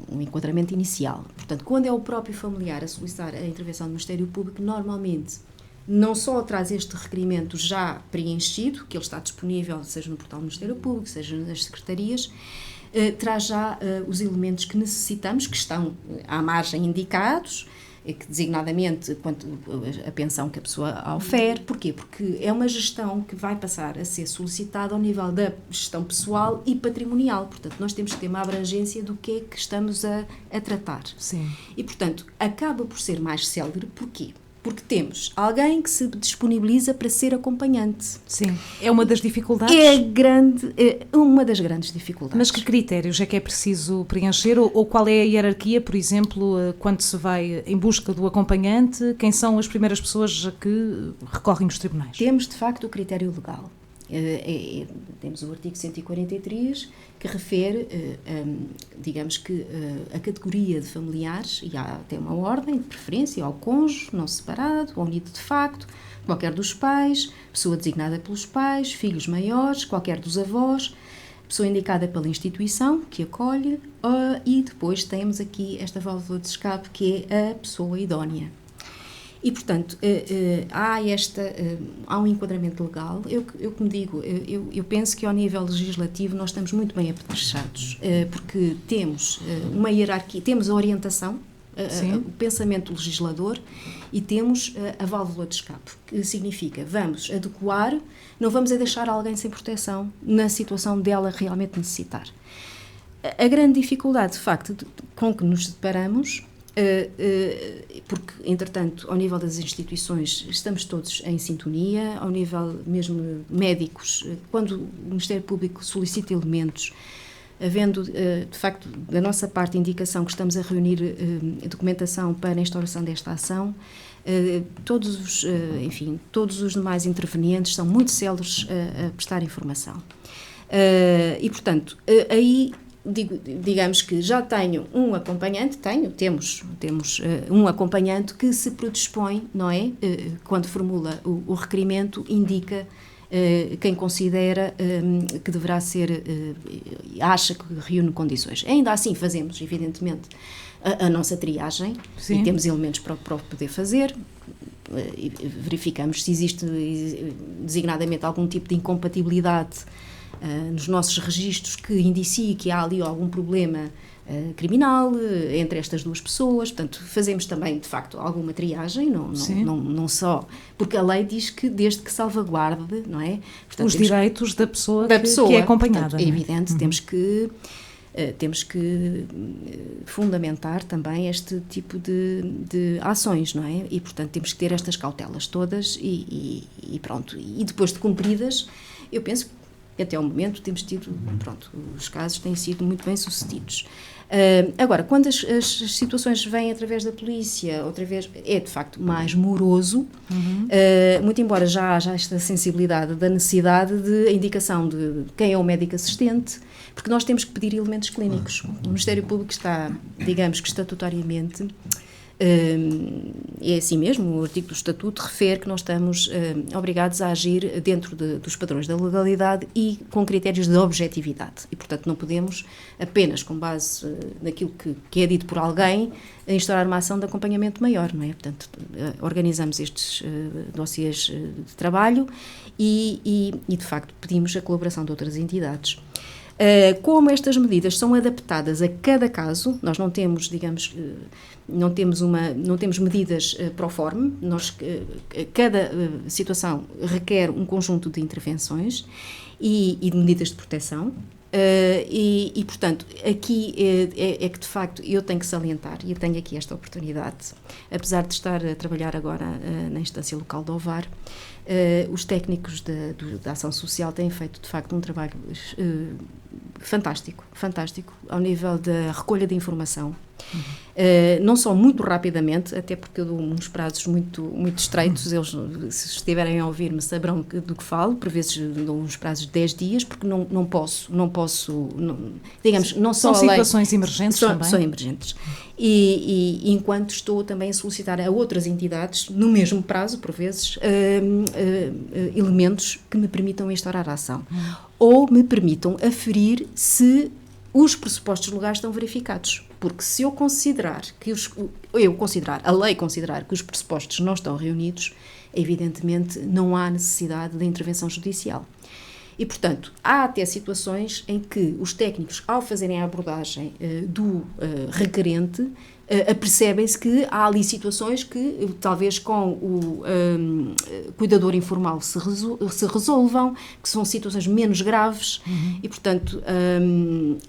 um enquadramento inicial. Portanto, quando é o próprio familiar a solicitar a intervenção do Ministério Público, normalmente não só traz este requerimento já preenchido, que ele está disponível, seja no portal do Ministério Público, seja nas secretarias, traz já os elementos que necessitamos, que estão à margem indicados, que designadamente quanto a pensão que a pessoa ofere. Porquê? Porque é uma gestão que vai passar a ser solicitada ao nível da gestão pessoal e patrimonial. Portanto, nós temos que ter uma abrangência do que é que estamos a tratar. Sim. E, portanto, acaba por ser mais célere. Porquê? Porque temos alguém que se disponibiliza para ser acompanhante. Sim. É uma das dificuldades? É uma das grandes dificuldades. Mas que critérios é que é preciso preencher? Ou qual é a hierarquia, por exemplo, quando se vai em busca do acompanhante? Quem são as primeiras pessoas que recorrem aos tribunais? Temos, de facto, o critério legal. Temos o artigo 143, que refere, digamos que, a categoria de familiares, e há até uma ordem de preferência ao cônjuge, não separado, ao unido de facto, qualquer dos pais, pessoa designada pelos pais, filhos maiores, qualquer dos avós, pessoa indicada pela instituição que acolhe, e depois temos aqui esta válvula de escape, que é a pessoa idónea. E, portanto, há um enquadramento legal. Eu penso que ao nível legislativo nós estamos muito bem apetrechados, porque temos uma hierarquia, temos a orientação, o pensamento legislador, e temos a válvula de escape, que significa vamos adequar, não vamos deixar alguém sem proteção na situação dela realmente necessitar. A grande dificuldade, de facto, com que nos deparamos, porque, entretanto, ao nível das instituições estamos todos em sintonia, ao nível mesmo médicos, quando o Ministério Público solicita elementos, havendo, de facto, da nossa parte indicação que estamos a reunir documentação para a instauração desta ação, todos os demais intervenientes são muito céleres a prestar informação. E, portanto, aí digamos que já tenho um acompanhante, temos um acompanhante que se predispõe, não é? Quando formula o requerimento, indica quem considera que deverá ser, acha que reúne condições. Ainda assim fazemos, evidentemente, a nossa triagem. Sim. E temos elementos para poder fazer, verificamos se existe designadamente algum tipo de incompatibilidade nos nossos registros que indicie que há ali algum problema criminal entre estas duas pessoas. Portanto, fazemos também, de facto, alguma triagem, não só, porque a lei diz que desde que salvaguarde, não é? Portanto, os direitos da pessoa que é acompanhada. Portanto, é evidente, temos que fundamentar também este tipo de ações, não é? E, portanto, temos que ter estas cautelas todas e pronto. E depois de cumpridas, eu penso que até ao momento temos tido, os casos têm sido muito bem sucedidos. Agora, quando as situações vêm através da polícia, outra vez, é de facto mais moroso, muito embora já haja esta sensibilidade da necessidade de indicação de quem é o médico assistente, porque nós temos que pedir elementos clínicos. O Ministério Público está, digamos que estatutariamente, é assim mesmo, o artigo do Estatuto refere que nós estamos obrigados a agir dentro dos padrões da legalidade e com critérios de objetividade. E, portanto, não podemos, apenas com base naquilo que é dito por alguém, instaurar uma ação de acompanhamento maior, não é? Portanto, organizamos estes dossiês de trabalho e, de facto, pedimos a colaboração de outras entidades. Como estas medidas são adaptadas a cada caso, nós não temos, digamos, não temos medidas pro forma, cada situação requer um conjunto de intervenções e de medidas de proteção. E, portanto, aqui é que, de facto, eu tenho que salientar, e eu tenho aqui esta oportunidade, apesar de estar a trabalhar agora na instância local de Ovar, os técnicos da ação social têm feito, de facto, um trabalho fantástico, ao nível da recolha de informação. Não só muito rapidamente, até porque eu dou uns prazos muito estreitos, eles, se estiverem a ouvir-me, saberão do que falo, por vezes dou uns prazos de 10 dias, porque não posso, digamos, não só são situações emergentes também? São emergentes. E enquanto estou também a solicitar a outras entidades, no mesmo prazo, por vezes, elementos que me permitam instaurar a ação. Ou me permitam aferir se os pressupostos legais estão verificados. Porque se eu considerar a lei considerar que os pressupostos não estão reunidos, evidentemente não há necessidade de intervenção judicial. E, portanto, há até situações em que os técnicos, ao fazerem a abordagem do requerente, apercebem-se que há ali situações que talvez com o cuidador informal se resolvam, que são situações menos graves e, portanto,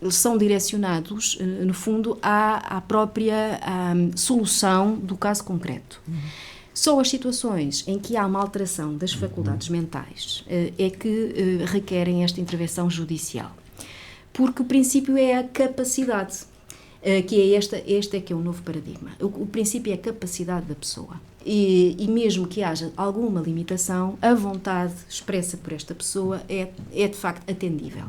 eles são direcionados, no fundo, à própria solução do caso concreto. Só as situações em que há uma alteração das faculdades mentais é que requerem esta intervenção judicial. Porque o princípio é a capacidade, que é este é que é um novo paradigma. O princípio é a capacidade da pessoa. E mesmo que haja alguma limitação, a vontade expressa por esta pessoa é de facto atendível.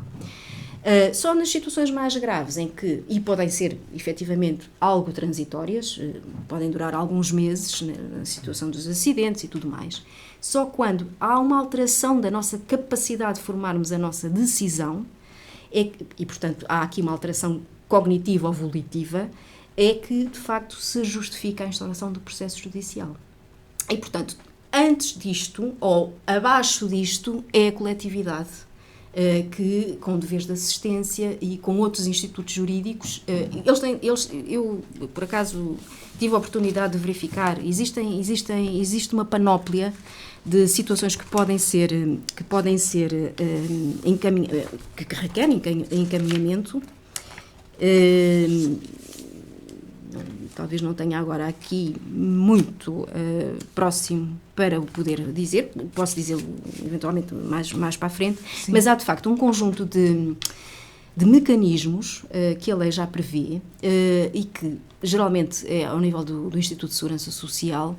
Só nas situações mais graves em que, e podem ser efetivamente algo transitórias, podem durar alguns meses, na situação dos acidentes e tudo mais, só quando há uma alteração da nossa capacidade de formarmos a nossa decisão, e portanto há aqui uma alteração cognitiva ou volitiva, é que de facto se justifica a instauração do processo judicial. E portanto, antes disto, ou abaixo disto, é a coletividade, que com deveres de assistência e com outros institutos jurídicos, eu por acaso tive a oportunidade de verificar, existe uma panóplia de situações que requerem encaminhamento. Talvez não tenha agora aqui muito próximo para o poder dizer, posso dizê-lo eventualmente mais para a frente. Sim. Mas há de facto um conjunto de mecanismos que a lei já prevê e que geralmente é ao nível do Instituto de Segurança Social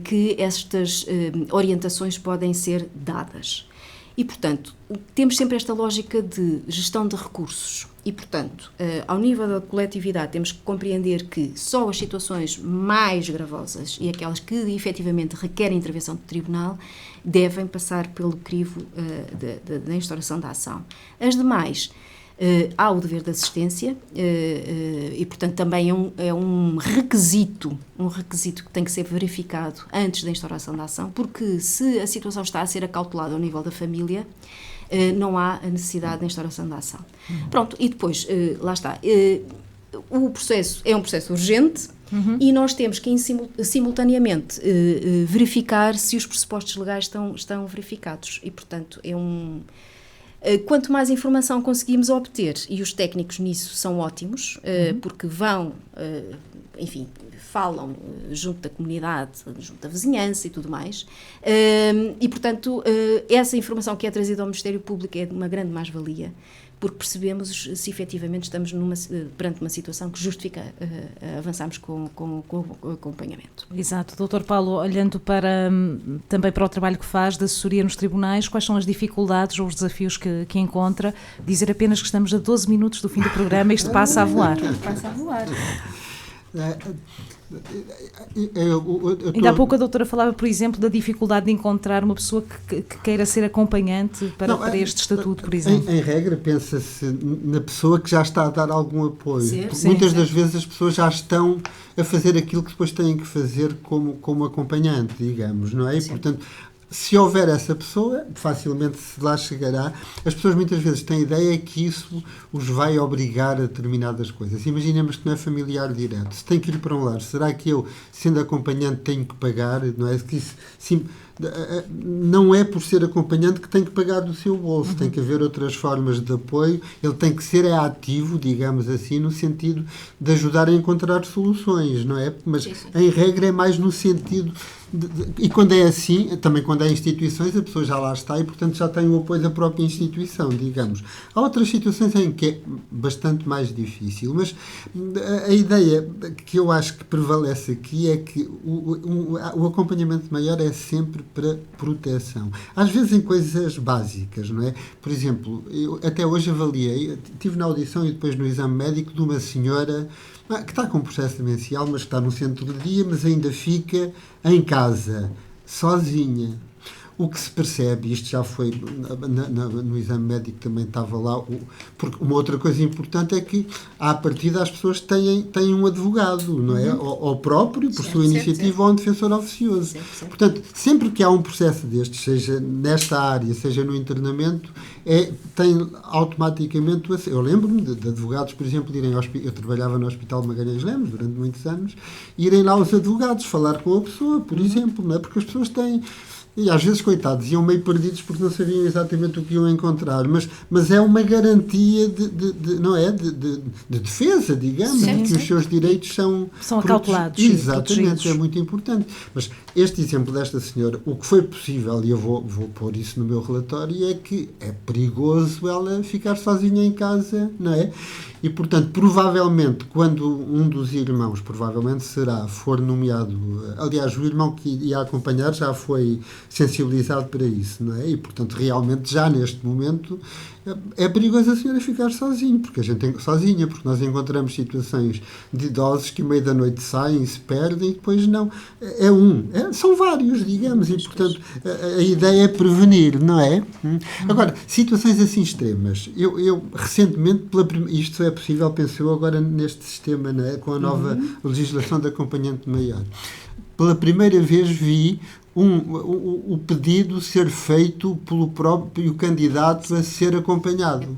que estas orientações podem ser dadas. E, portanto, temos sempre esta lógica de gestão de recursos e, portanto, ao nível da coletividade temos que compreender que só as situações mais gravosas e aquelas que efetivamente requerem intervenção do tribunal devem passar pelo crivo da instauração da ação. As demais, há o dever de assistência e, portanto, também é um requisito que tem que ser verificado antes da instauração da ação, porque se a situação está a ser acautelada ao nível da família, não há a necessidade da instauração da ação. Pronto, e depois, lá está, o processo é um processo urgente e nós temos que simultaneamente verificar se os pressupostos legais estão verificados e, portanto, quanto mais informação conseguimos obter, e os técnicos nisso são ótimos, porque vão, falam junto da comunidade, junto da vizinhança e tudo mais, e portanto essa informação que é trazida ao Ministério Público é de uma grande mais-valia, porque percebemos se efetivamente estamos perante uma situação que justifica avançarmos com o acompanhamento. Exato. Dr. Paulo, olhando também para o trabalho que faz de assessoria nos tribunais, quais são as dificuldades ou os desafios que encontra? Dizer apenas que estamos a 12 minutos do fim do programa e isto passa a voar. Passa a voar. Ainda há pouco a doutora falava, por exemplo, da dificuldade de encontrar uma pessoa que queira ser acompanhante para este estatuto, por exemplo. Em regra, pensa-se na pessoa que já está a dar algum apoio. Sim, muitas das vezes as pessoas já estão a fazer aquilo que depois têm que fazer como acompanhante, digamos, não é? E, portanto, se houver essa pessoa, facilmente se lá chegará. As pessoas muitas vezes têm a ideia que isso os vai obrigar a determinadas coisas. Imaginemos que não é familiar direto. Se tem que ir para um lado, será que eu, sendo acompanhante, tenho que pagar? Não é? Não é por ser acompanhante que tem que pagar do seu bolso. Tem que haver outras formas de apoio. Ele tem que ser ativo, digamos assim, no sentido de ajudar a encontrar soluções, não é? Mas, em regra, é mais no sentido... E quando é assim, também quando há instituições, a pessoa já lá está e, portanto, já tem o apoio da própria instituição, digamos. Há outras situações em que é bastante mais difícil, mas a ideia que eu acho que prevalece aqui é que o acompanhamento maior é sempre para proteção. Às vezes em coisas básicas, não é? Por exemplo, eu até hoje avaliei, estive na audição e depois no exame médico de uma senhora que está com processo demencial, mas está no centro de dia, mas ainda fica em casa, sozinha. o que se percebe, isto já foi no exame médico também estava lá, porque uma outra coisa importante é que à partida as pessoas têm um advogado, não é? Ou próprio, por sua iniciativa, ou um defensor oficioso. Portanto, sempre que há um processo destes, seja nesta área, seja no internamento, tem automaticamente... Eu lembro-me de advogados, por exemplo, eu trabalhava no Hospital Magalhães Lemos durante muitos anos, irem lá os advogados falar com a pessoa, por exemplo, não é? Porque as pessoas têm... E às vezes, coitados, iam meio perdidos porque não sabiam exatamente o que iam encontrar, mas é uma garantia de defesa, digamos, de que os seus direitos são acautelados. Exatamente, é muito importante. Mas este exemplo desta senhora, o que foi possível, e eu vou pôr isso no meu relatório, é que é perigoso ela ficar sozinha em casa, não é? E, portanto, provavelmente, quando um dos irmãos, for nomeado, aliás, o irmão que ia acompanhar já foi sensibilizado para isso, não é? E, portanto, realmente, já neste momento, é perigoso a senhora ficar sozinha, porque nós encontramos situações de idosos que, à meia da noite, saem, se perdem, e depois não. São vários, digamos, e, portanto, a ideia é prevenir, não é? Agora, situações assim extremas. Eu recentemente, isto é possível, penso eu, agora neste sistema, não é? Com a nova legislação de acompanhante maior. Pela primeira vez vi o pedido ser feito pelo próprio candidato a ser acompanhado.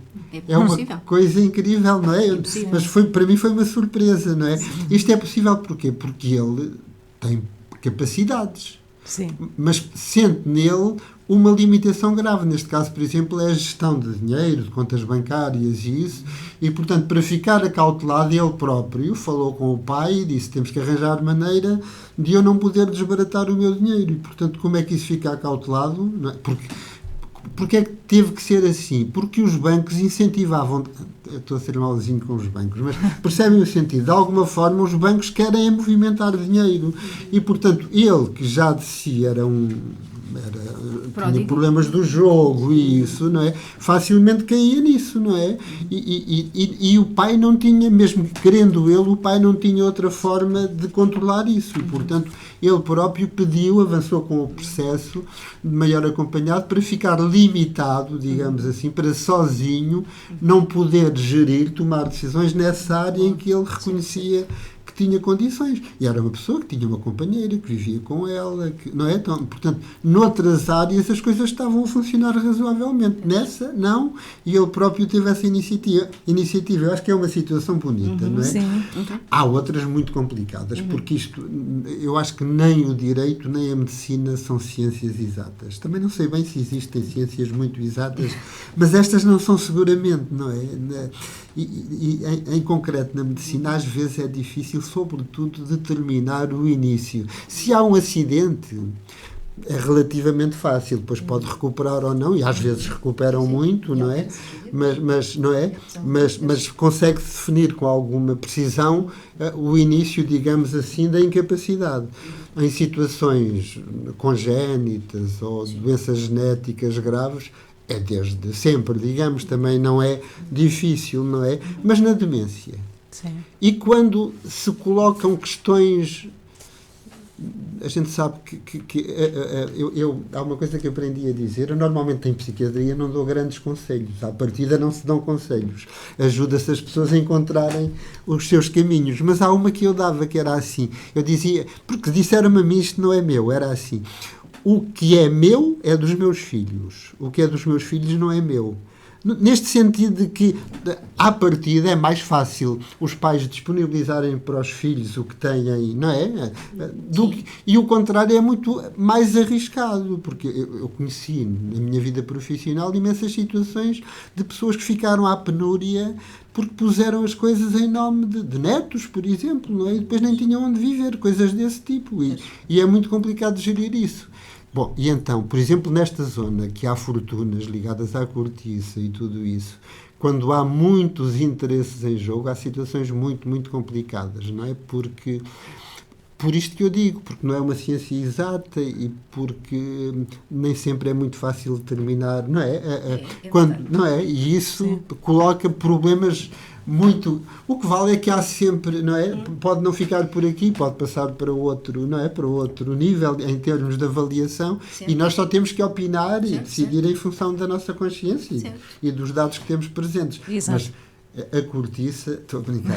É uma coisa incrível, não é? Mas para mim foi uma surpresa, não é? Isto é possível porquê? Porque ele tem capacidades. Sim. Mas sente nele uma limitação grave. Neste caso, por exemplo, é a gestão de dinheiro, de contas bancárias e isso. E, portanto, para ficar acautelado, ele próprio falou com o pai e disse: temos que arranjar maneira de eu não poder desbaratar o meu dinheiro. E, portanto, como é que isso fica acautelado? Não é? Porque é que teve que ser assim? Porque os bancos incentivavam... Eu estou a ser malzinho com os bancos, mas percebem o sentido? De alguma forma, os bancos querem movimentar dinheiro. E, portanto, ele, que já de si tinha problemas do jogo e isso, não é? Facilmente caía nisso, não é? E o pai não tinha, mesmo querendo ele, o pai não tinha outra forma de controlar isso. E, portanto, ele próprio avançou com o processo de maior acompanhado para ficar limitado, digamos assim, para sozinho não poder tomar decisões nessa área em que ele reconhecia que tinha condições. E era uma pessoa que tinha uma companheira, que vivia com ela, não é? Então, portanto, noutras áreas as coisas estavam a funcionar razoavelmente. Nessa, não. E ele próprio teve essa iniciativa. Eu acho que é uma situação bonita, não é? Sim. Há outras muito complicadas, porque isto, eu acho que nem o direito nem a medicina são ciências exatas. Também não sei bem se existem ciências muito exatas, mas estas não são seguramente, não é? E em concreto na medicina às vezes é difícil, sobretudo, determinar o início. Se há um acidente, é relativamente fácil, depois pode recuperar ou não, e às vezes recuperam muito, não é? Mas consegue-se definir com alguma precisão o início, digamos assim, da incapacidade. Em situações congénitas ou doenças genéticas graves, é desde sempre, digamos, também não é difícil, não é? Mas na demência. Sim. E quando se colocam questões... A gente sabe que há uma coisa que aprendi a dizer. Eu normalmente em psiquiatria não dou grandes conselhos. À partida não se dão conselhos. Ajuda-se as pessoas a encontrarem os seus caminhos. Mas há uma que eu dava que era assim. Eu dizia, porque disseram-me a mim, isto não é meu, era assim: o que é meu é dos meus filhos. O que é dos meus filhos não é meu. Neste sentido de que, à partida, é mais fácil os pais disponibilizarem para os filhos o que têm, não é? E o contrário é muito mais arriscado, porque eu conheci, na minha vida profissional, imensas situações de pessoas que ficaram à penúria porque puseram as coisas em nome de netos, por exemplo, não é? E depois nem tinham onde viver, coisas desse tipo. E é muito complicado gerir isso. Bom, e então, por exemplo, nesta zona que há fortunas ligadas à cortiça e tudo isso, quando há muitos interesses em jogo, há situações muito, muito complicadas, não é? Porque, por isto que eu digo, porque não é uma ciência exata e porque nem sempre é muito fácil determinar, não é? Não é? E isso coloca problemas muito. O que vale é que há sempre, não é? Pode não ficar por aqui, pode passar para outro, não é? Para outro nível em termos de avaliação, certo. E nós só temos que opinar, certo, e decidir, certo, em função da nossa consciência e dos dados que temos presentes. Exato. Mas a cortiça, estou a brincar.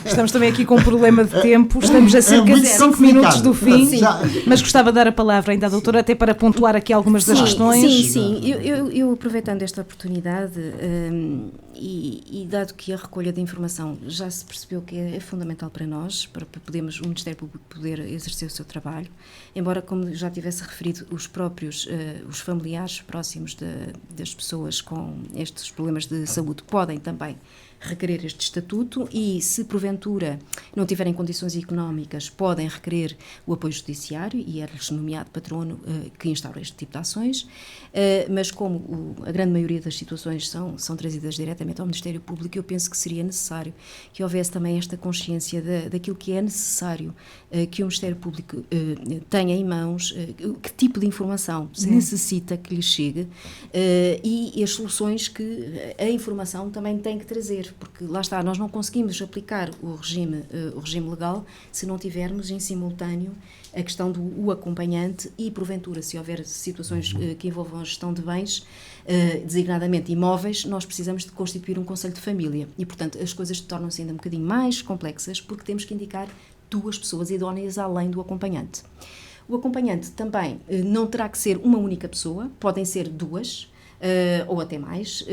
Estamos também aqui com um problema de tempo, estamos a cerca de 5 minutos do fim, mas gostava de dar a palavra ainda à doutora, até para pontuar aqui algumas das questões. Sim. Eu aproveitando esta oportunidade, e dado que a recolha de informação já se percebeu que é fundamental para nós, para podermos, o Ministério Público poder exercer o seu trabalho, embora, como já tivesse referido, os próprios, os familiares próximos das pessoas com estes problemas de saúde podem também requerer este estatuto e, se porventura não tiverem condições económicas, podem requerer o apoio judiciário e é-lhes nomeado patrono que instaura este tipo de ações, mas como a grande maioria das situações são trazidas diretamente ao Ministério Público, eu penso que seria necessário que houvesse também esta consciência daquilo que é necessário que o Ministério Público tenha em mãos, que tipo de informação se necessita que lhe chegue e as soluções que a informação também tem que trazer. Porque lá está, nós não conseguimos aplicar o regime legal se não tivermos em simultâneo a questão do acompanhante e, porventura, se houver situações que envolvam a gestão de bens, designadamente imóveis, nós precisamos de constituir um conselho de família e, portanto, as coisas tornam-se ainda um bocadinho mais complexas porque temos que indicar 2 pessoas idóneas além do acompanhante. O acompanhante também não terá que ser uma única pessoa, podem ser 2, ou até mais,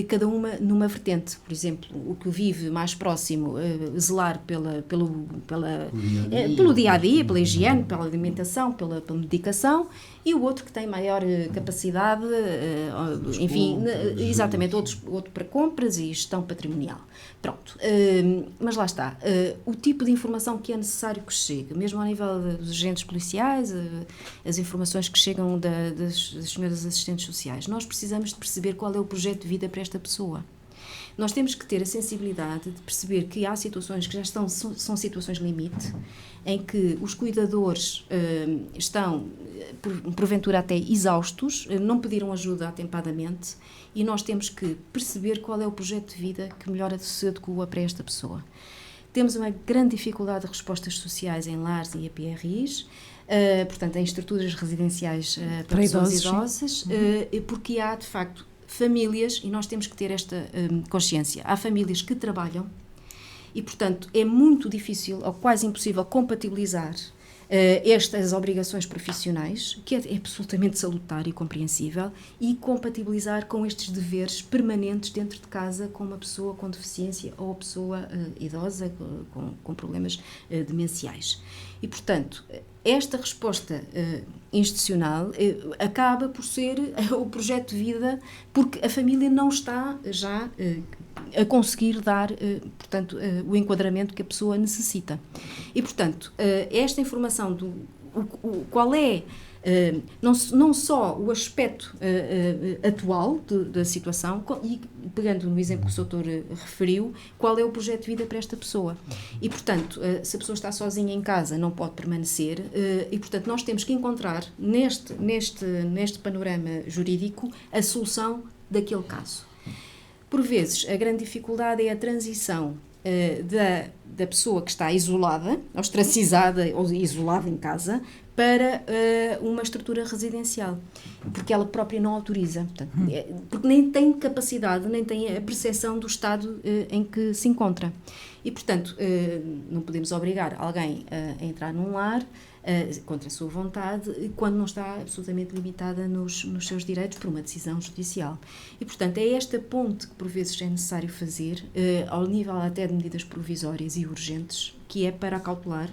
cada uma numa vertente. Por exemplo, o que vive mais próximo, zelar pelo dia-a-dia, pela higiene, pela alimentação, pela medicação, e o outro que tem maior capacidade, enfim, exatamente, outro para compras e gestão patrimonial. Pronto, mas lá está, o tipo de informação que é necessário que chegue, mesmo ao nível dos agentes policiais, as informações que chegam das senhoras assistentes sociais, nós precisamos de perceber qual é o projeto de vida para esta pessoa. Nós temos que ter a sensibilidade de perceber que há situações que já são situações limite, em que os cuidadores estão, porventura, até exaustos, não pediram ajuda atempadamente, e nós temos que perceber qual é o projeto de vida que melhor se adequa para esta pessoa. Temos uma grande dificuldade de respostas sociais em lares e APRIs, portanto, em estruturas residenciais para pessoas idosas, porque há, de facto, famílias, e nós temos que ter esta consciência, há famílias que trabalham e, portanto, é muito difícil ou quase impossível compatibilizar estas obrigações profissionais, que é absolutamente salutar e compreensível, e compatibilizar com estes deveres permanentes dentro de casa com uma pessoa com deficiência ou pessoa idosa com problemas demenciais. E, portanto, esta resposta institucional acaba por ser o projeto de vida, porque a família não está já a conseguir dar, portanto, o enquadramento que a pessoa necessita. E, portanto, esta informação qual é não só o aspecto atual da situação, e pegando no exemplo que o doutor referiu, qual é o projeto de vida para esta pessoa. E, portanto, se a pessoa está sozinha em casa, não pode permanecer, e, portanto, nós temos que encontrar neste panorama jurídico a solução daquele caso. Por vezes, a grande dificuldade é a transição da pessoa que está isolada, ostracizada ou isolada em casa, para uma estrutura residencial, porque ela própria não autoriza, portanto, porque nem tem capacidade, nem tem a percepção do estado em que se encontra. E, portanto, não podemos obrigar alguém a entrar num lar contra a sua vontade, quando não está absolutamente limitada nos seus direitos por uma decisão judicial. E, portanto, é esta ponte que por vezes é necessário fazer, ao nível até de medidas provisórias e urgentes, que é para acautelar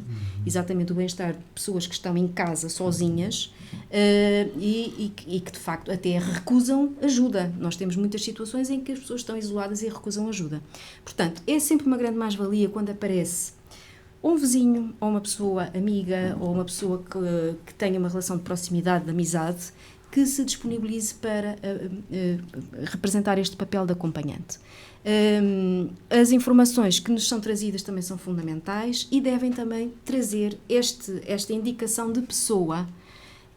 exatamente o bem-estar de pessoas que estão em casa sozinhas e que de facto até recusam ajuda. Nós temos muitas situações em que as pessoas estão isoladas e recusam ajuda. Portanto, é sempre uma grande mais-valia quando aparece um vizinho, ou uma pessoa amiga, ou uma pessoa que tenha uma relação de proximidade, de amizade, que se disponibilize para representar este papel de acompanhante. As informações que nos são trazidas também são fundamentais e devem também trazer esta indicação de pessoa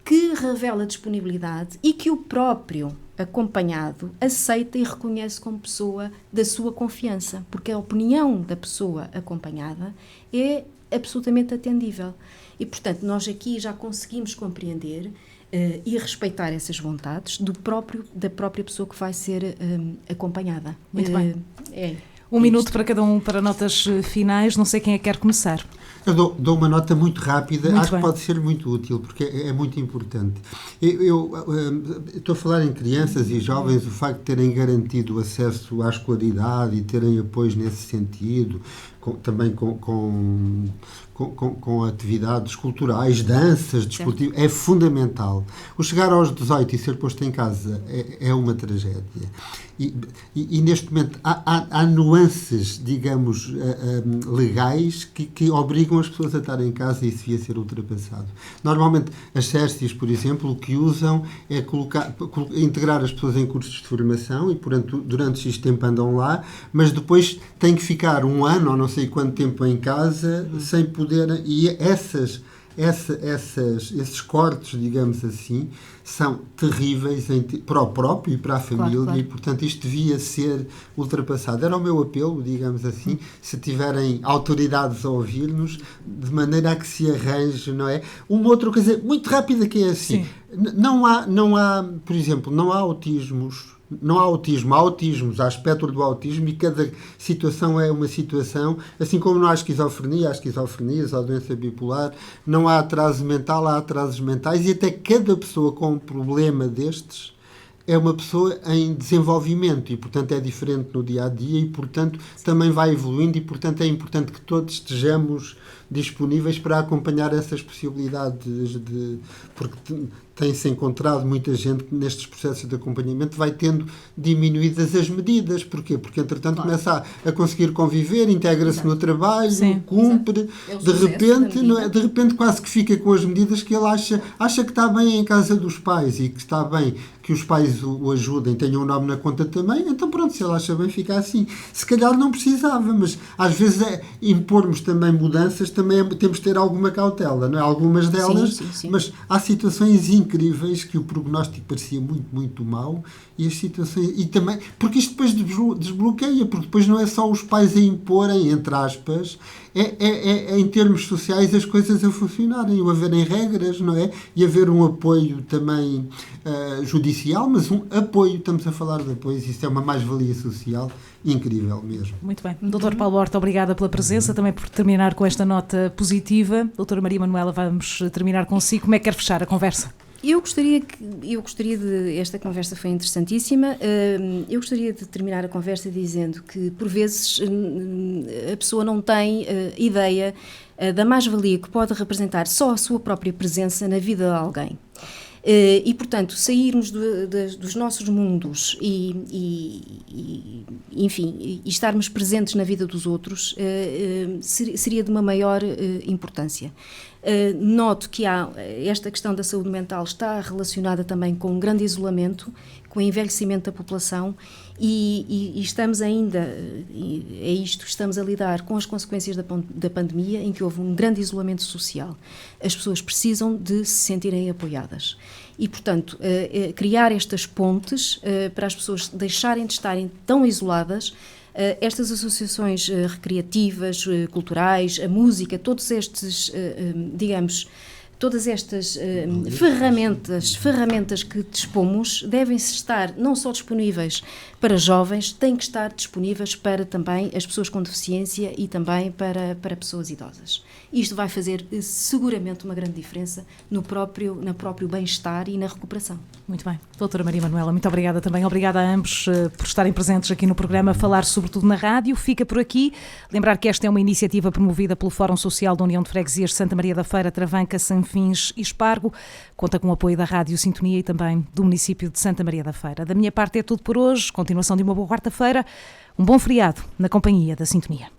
que revela disponibilidade e que o próprio acompanhado aceita e reconhece como pessoa da sua confiança, porque a opinião da pessoa acompanhada é absolutamente atendível. E, portanto, nós aqui já conseguimos compreender e respeitar essas vontades da própria pessoa que vai ser acompanhada. Muito bem. Um minuto para cada um para notas finais. Não sei quem é que quer começar. Eu dou uma nota muito rápida, muito acho bem. Que pode ser muito útil, porque é muito importante. Eu estou a falar em crianças e jovens, o facto de terem garantido o acesso à escolaridade e terem apoios nesse sentido, também com atividades culturais, danças, desportivas, é fundamental. O chegar aos 18 e ser posto em casa é uma tragédia. E neste momento há nuances, digamos, legais que obrigam as pessoas a estar em casa e isso devia ser ultrapassado. Normalmente as SERCIs, por exemplo, o que usam é integrar as pessoas em cursos de formação e, portanto, durante X tempo andam lá, mas depois têm que ficar um ano ou não sei quanto tempo em casa sem poder... E esses cortes, digamos assim, são terríveis para o próprio e para a família, claro. E, portanto, isto devia ser ultrapassado. Era o meu apelo, digamos assim, se tiverem autoridades a ouvir-nos, de maneira a que se arranje, não é? Uma outra coisa muito rápida que é assim, não há, por exemplo, não há autismos. Não há autismo, há autismos, há espectro do autismo e cada situação é uma situação, assim como não há esquizofrenia, há esquizofrenias, há doença bipolar, não há atraso mental, há atrasos mentais e até cada pessoa com um problema destes é uma pessoa em desenvolvimento e, portanto, é diferente no dia-a-dia e, portanto, também vai evoluindo e, portanto, é importante que todos estejamos disponíveis para acompanhar essas possibilidades porque tem-se encontrado muita gente que nestes processos de acompanhamento vai tendo diminuídas as medidas. Porquê? Porque, entretanto, começa a conseguir conviver, integra-se no trabalho, cumpre, de repente quase que fica com as medidas que ele acha que está bem em casa dos pais e que está bem que os pais o ajudem, tenham um nome na conta também, então pronto, se ele acha bem fica assim. Se calhar não precisava, mas às vezes impormos também mudanças, também temos de ter alguma cautela, não é? Algumas delas, sim. Mas há situações incríveis que o prognóstico parecia muito, muito mau e as situações, e também, porque isto depois desbloqueia, porque depois não é só os pais a imporem, entre aspas, é em termos sociais as coisas a funcionarem, o haverem regras, não é? E haver um apoio também judicial, mas um apoio, estamos a falar de apoios, isso é uma mais-valia social incrível mesmo. Muito bem. Dr. Paulo Horta, obrigada pela presença, também por terminar com esta nota positiva. Doutora Maria Manuela, vamos terminar consigo. Como é que quer fechar a conversa? Eu gostaria de... Esta conversa foi interessantíssima. Eu gostaria de terminar a conversa dizendo que, por vezes, a pessoa não tem ideia da mais-valia que pode representar só a sua própria presença na vida de alguém. E, portanto, sairmos dos nossos mundos e estarmos presentes na vida dos outros seria de uma maior importância. Noto que esta questão da saúde mental está relacionada também com um grande isolamento, com o envelhecimento da população e estamos ainda, estamos a lidar com as consequências da pandemia, em que houve um grande isolamento social. As pessoas precisam de se sentirem apoiadas. E, portanto, criar estas pontes para as pessoas deixarem de estarem tão isoladas. Estas associações recreativas, culturais, a música, todos estes, todas estas ferramentas que dispomos devem estar não só disponíveis para jovens, têm que estar disponíveis para também as pessoas com deficiência e também para pessoas idosas. Isto vai fazer seguramente uma grande diferença no próprio bem-estar e na recuperação. Muito bem. Doutora Maria Manuela, muito obrigada também. Obrigada a ambos por estarem presentes aqui no programa Falar Sobretudo na Rádio. Fica por aqui. Lembrar que esta é uma iniciativa promovida pelo Fórum Social da União de Freguesias de Santa Maria da Feira, Travanca, Sanfins e Espargo. Conta com o apoio da Rádio Sintonia e também do município de Santa Maria da Feira. Da minha parte é tudo por hoje. Continuação de uma boa quarta-feira. Um bom feriado na companhia da Sintonia.